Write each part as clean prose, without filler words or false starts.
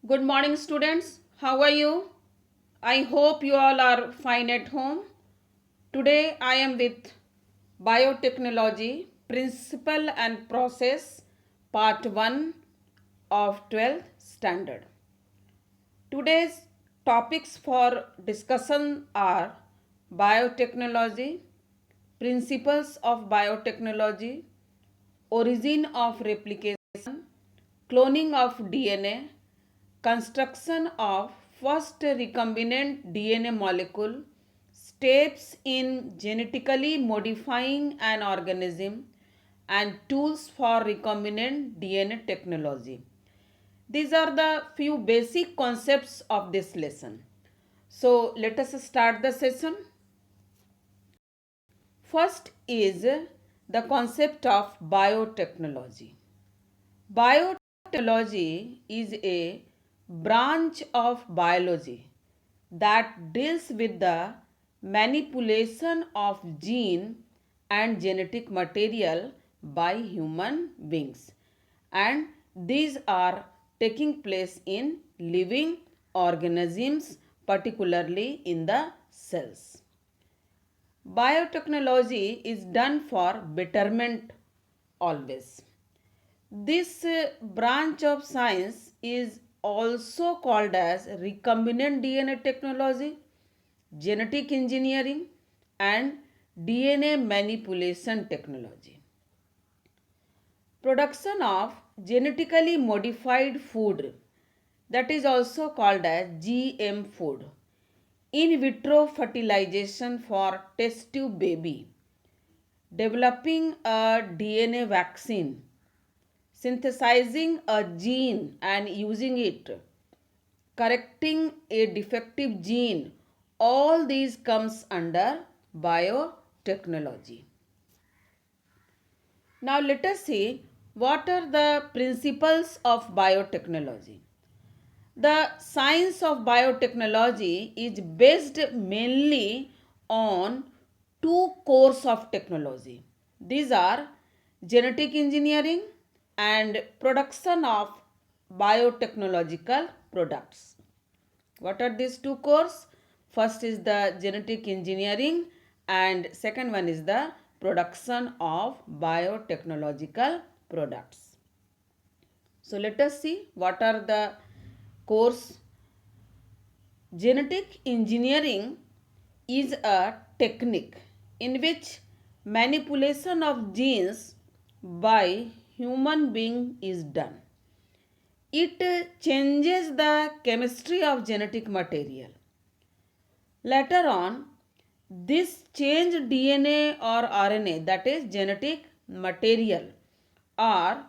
Good morning, students. How are you? I hope you all are fine at home. Today I am with Biotechnology Principle and Process Part 1 of 12th Standard. Today's topics for discussion are biotechnology, principles of biotechnology, origin of replication, cloning of DNA, construction of first recombinant DNA molecule, steps in genetically modifying an organism, and tools for recombinant DNA technology. These are the few basic concepts of this lesson. So let us start the session. First is the concept of biotechnology. Biotechnology is a branch of biology that deals with the manipulation of gene and genetic material by human beings, and these are taking place in living organisms, particularly in the cells. Biotechnology is done for betterment always. This branch of science is also called as recombinant DNA technology, genetic engineering, and DNA manipulation technology. Production of genetically modified food, that is also called as GM food. In vitro fertilization for test tube baby, developing a DNA vaccine, synthesizing a gene and using it, correcting a defective gene, all these comes under biotechnology. Now let us see what are the principles of biotechnology. The science of biotechnology is based mainly on two cores of technology. These are genetic engineering and production of biotechnological products. What are these two cores? First is the genetic engineering and second one is the production of biotechnological products. So let us see what are the cores. Genetic engineering is a technique in which manipulation of genes by human being is done. It changes the chemistry of genetic material. Later on, this changed DNA or RNA, that is genetic material, are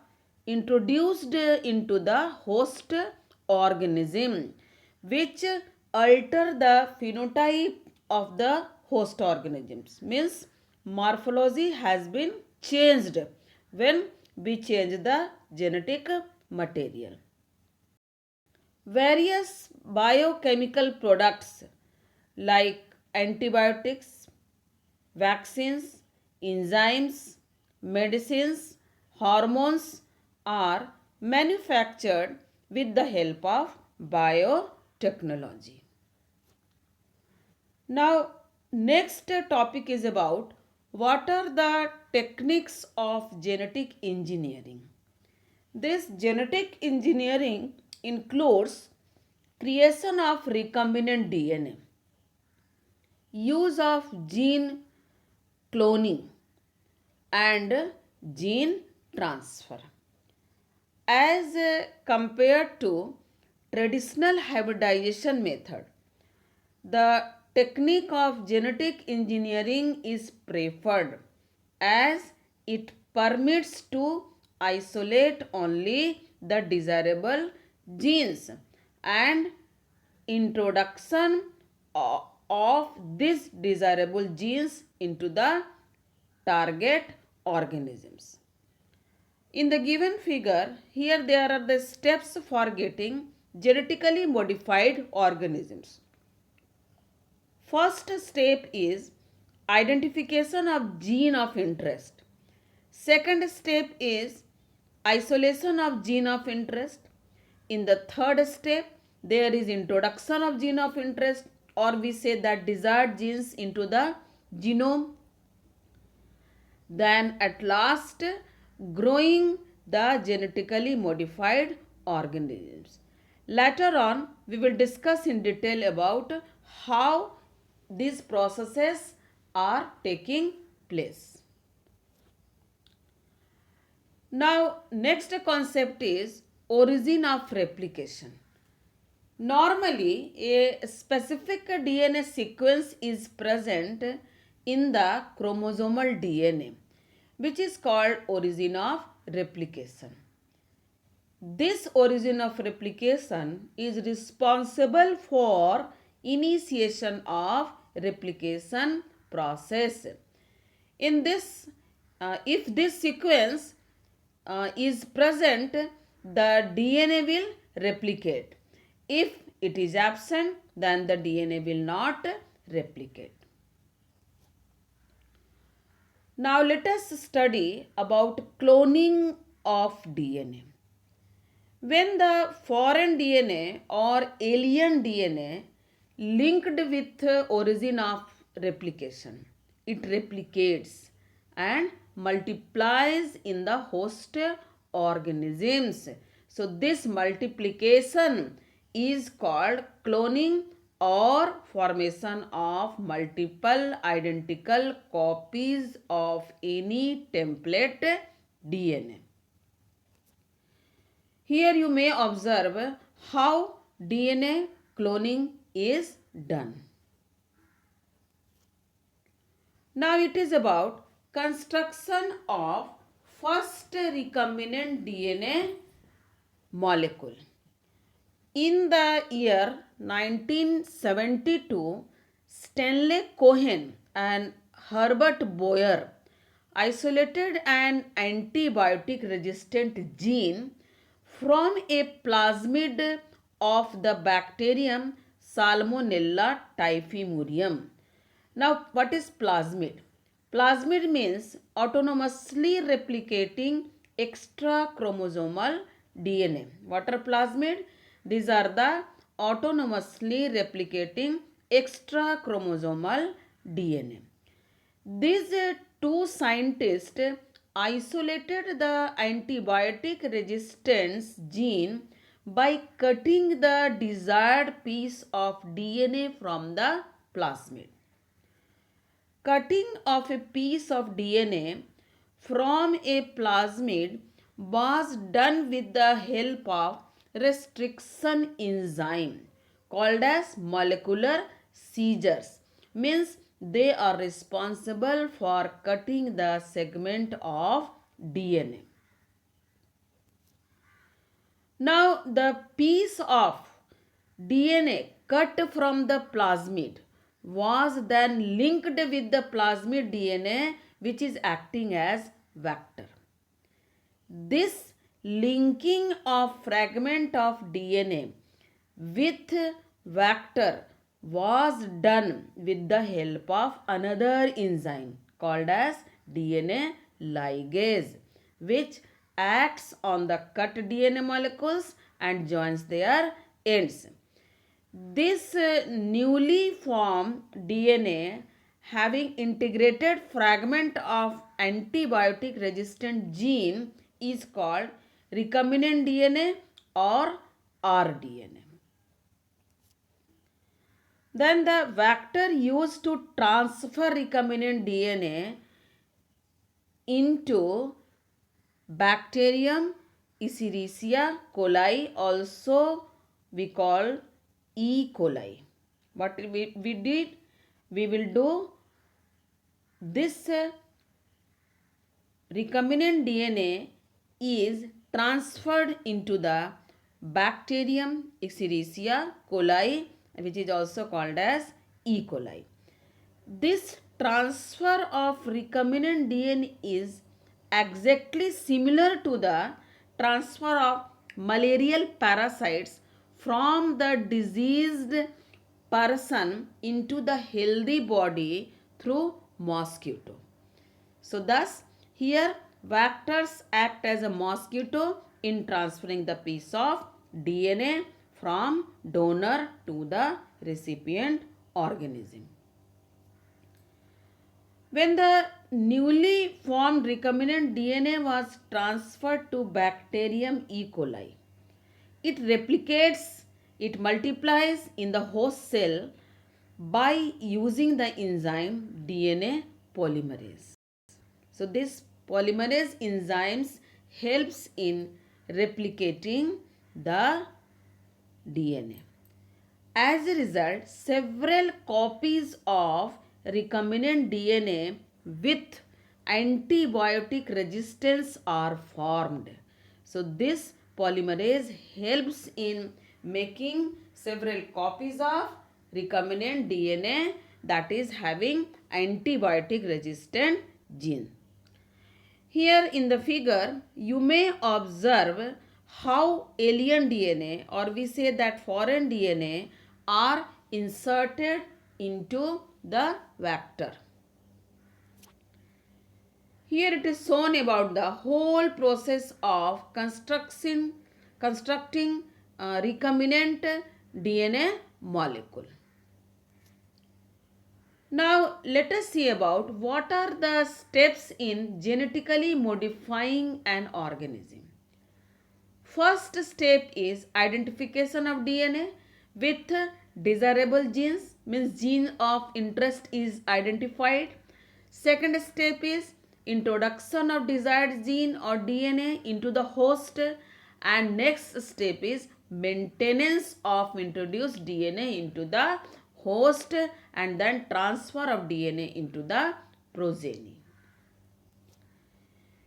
introduced into the host organism, which alter the phenotype of the host organisms. Means morphology has been changed when we change the genetic material. Various biochemical products like antibiotics, vaccines, enzymes, medicines, hormones are manufactured with the help of biotechnology. Now, next topic is about what are the techniques of genetic engineering. This genetic engineering includes creation of recombinant DNA, use of gene cloning, and gene transfer. As compared to traditional hybridization method, the technique of genetic engineering is preferred as it permits to isolate only the desirable genes and introduction of these desirable genes into the target organisms. In the given figure, here there are the steps for getting genetically modified organisms. First step is identification of gene of interest. Second step is isolation of gene of interest, in the third step, there is introduction of gene of interest, or we say that desired genes into the genome. Then at last, growing the genetically modified organisms. Later on, we will discuss in detail about how these processes are taking place. Now, next concept is origin of replication. Normally, a specific DNA sequence is present in the chromosomal DNA, which is called origin of replication. This origin of replication is responsible for initiation of replication process. In this, if this sequence is present, the DNA will replicate. If it is absent, then the DNA will not replicate. Now let us study about cloning of DNA. When the foreign DNA or alien DNA linked with origin of replication, it replicates and multiplies in the host organisms. So this multiplication is called cloning or formation of multiple identical copies of any template DNA. Here you may observe how DNA cloning is done. Now it is about construction of first recombinant DNA molecule. In the year 1972, Stanley Cohen and Herbert Boyer isolated an antibiotic resistant gene from a plasmid of the bacterium Salmonella typhimurium. Now, what is plasmid? Plasmid means autonomously replicating extra chromosomal DNA. What are plasmid? These are the autonomously replicating extra chromosomal DNA. These two scientists isolated the antibiotic resistance gene by cutting the desired piece of DNA from the plasmid. Cutting of a piece of DNA from a plasmid was done with the help of restriction enzyme called as molecular seizures. Means they are responsible for cutting the segment of DNA. Now the piece of DNA cut from the plasmid was then linked with the plasmid DNA, which is acting as vector. This linking of fragment of DNA with vector was done with the help of another enzyme called as DNA ligase, which acts on the cut DNA molecules and joins their ends. This newly formed DNA having integrated fragment of antibiotic resistant gene is called recombinant DNA or rDNA. Then the vector used to transfer recombinant DNA into bacterium Escherichia coli, also we call E. coli. What we will do this recombinant DNA is transferred into the bacterium Escherichia coli, which is also called as E. coli. This transfer of recombinant DNA is exactly similar to the transfer of malarial parasites from the diseased person into the healthy body through mosquito. So thus here vectors act as a mosquito in transferring the piece of DNA from donor to the recipient organism. When the newly formed recombinant DNA was transferred to Bacterium E. coli, it replicates, it multiplies in the host cell by using the enzyme DNA polymerase. So this polymerase enzymes helps in replicating the DNA. As a result, several copies of recombinant DNA with antibiotic resistance are formed. So this polymerase helps in making several copies of recombinant DNA that is having antibiotic resistant gene. Here in the figure, you may observe how alien DNA, or we say that foreign DNA, are inserted into the vector. Here it is shown about the whole process of constructing recombinant DNA molecule. Now let us see about what are the steps in genetically modifying an organism. First step is identification of DNA with desirable genes, means gene of interest is identified. Second step is introduction of desired gene or DNA into the host, and next step is maintenance of introduced DNA into the host and then transfer of DNA into the progeny.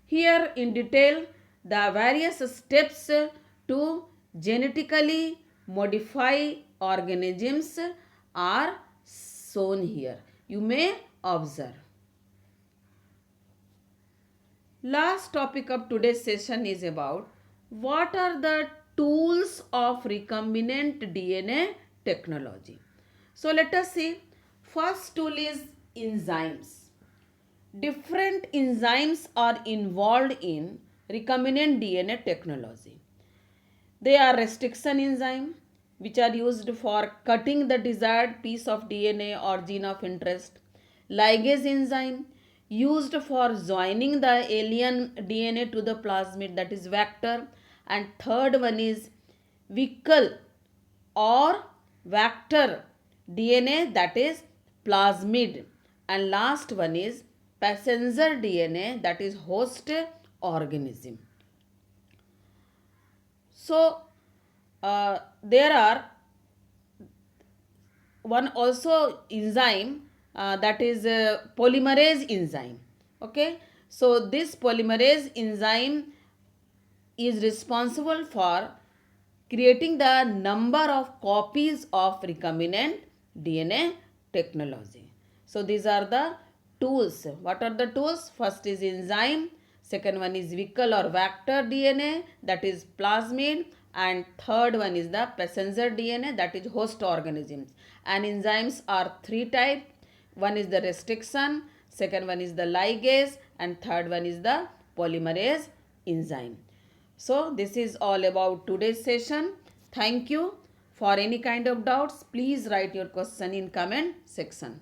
Here in detail the various steps to genetically modify organisms are shown here. You may observe. Last topic of today's session is about what are the tools of recombinant DNA technology. So let us see. First tool is enzymes. Different enzymes are involved in recombinant DNA technology. They are restriction enzyme, which are used for cutting the desired piece of DNA or gene of interest. Ligase enzyme, used for joining the alien DNA to the plasmid, that is vector. And third one is vehicle or vector DNA, that is plasmid. And last one is passenger DNA, that is host organism. So there are one also enzyme that is polymerase enzyme. Okay, so this polymerase enzyme is responsible for creating the number of copies of recombinant DNA technology. So these are the tools. What are the tools? First is enzyme, second one is vehicle or vector DNA, that is plasmid, and third one is the passenger DNA, that is host organisms. And enzymes are three types. One is the restriction, second one is the ligase, and third one is the polymerase enzyme. So this is all about today's session. Thank you. For any kind of doubts, please write your question in comment section.